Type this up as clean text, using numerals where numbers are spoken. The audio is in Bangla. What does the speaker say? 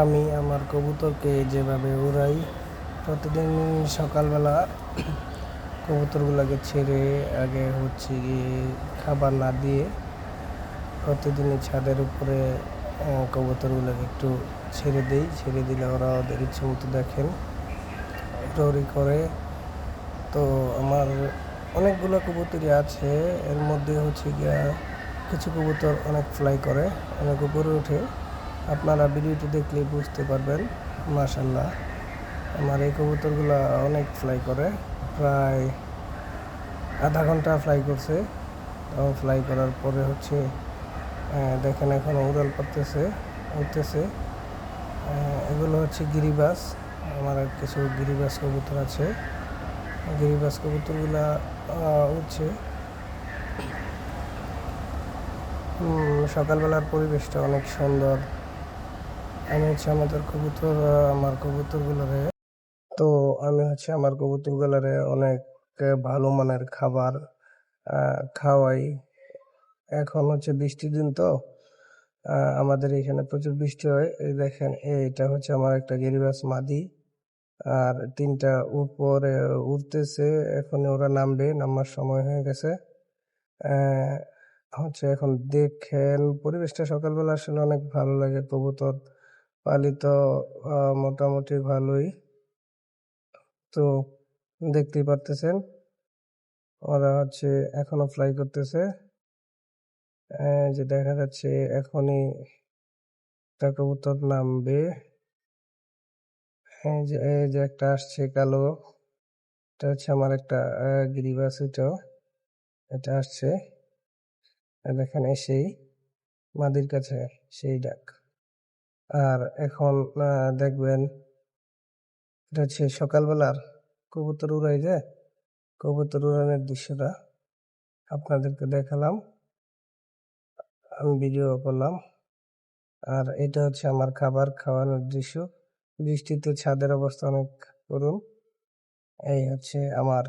আমি আমার কবুতরকে যেভাবে উড়াই, প্রতিদিন সকালবেলা কবুতরগুলোকে ছেড়ে আগে হচ্ছে গিয়ে খাবার না দিয়ে প্রতিদিনই ছাদের উপরে কবুতরগুলোকে একটু ছেড়ে দিই। ছেড়ে দিলে ওরা ওদের ইচ্ছে মতো দেখেন উড়াউড়ি করে। তো আমার অনেকগুলো কবুতরই আছে, এর মধ্যে হচ্ছে গিয়া কিছু কবুতর অনেক ফ্লাই করে, অনেক উপরে ওঠে। আপনারা ভিডিওটি দেখলে বুঝতে পারবেন। মাশাআল্লাহ, আমার এই কবুতরগুলো অনেক ফ্লাই করে, প্রায় আধা ঘন্টা ফ্লাই করছে। ফ্লাই করার পরে হচ্ছে দেখেন এখনও উড়াল করতেছে, উঠতেছে। এগুলো হচ্ছে গিরিবাজ। আমার কিছু গিরিবাজ কবুতর আছে, গিরিবাজ কবুতরগুলা উঠছে। সকালবেলার পরিবেশটা অনেক সুন্দর। আমি হচ্ছে আমার কবুতরগুলোরে তো আমি হচ্ছে আমার কবুতরগুলোরে অনেক ভালো মানের খাবার খাওয়াই। এখন হচ্ছে বৃষ্টির দিন, তো আমাদের এখানে প্রচুর বৃষ্টি হয়। এই দেখেন, এইটা হচ্ছে আমার একটা গিরিবাজ মাদি, আর তিনটা উপরে উঠতেছে। এখন ওরা নামার সময় হয়ে গেছে। হচ্ছে এখন দেখেন পরিবেশটা সকালবেলা আসলে অনেক ভালো লাগে। কবুতর পালিত মোটামুটি ভালোই। তো দেখতেই পারতেছেন ওরা হচ্ছে এখনো ফ্লাই করতেছে। যে দেখা যাচ্ছে এখনই একটা কবুতর নামবে। এই যে একটা আসছে কালো, এটা হচ্ছে আমার একটা গিরিবাস। এটা আসছে, দেখেন এসেই মাদির কাছে সেই ডাক। আর এখন দেখবেন এটা হচ্ছে সকালবেলার কবুতর উড়াই, যে কবুতর উড়ানোর দৃশ্যটা আপনাদেরকে দেখালাম, আমি ভিডিও করলাম। আর এটা হচ্ছে আমার খাবার খাওয়ানোর দৃশ্য। বৃষ্টিতে ছাদের অবস্থা অনেক করুন। এই হচ্ছে আমার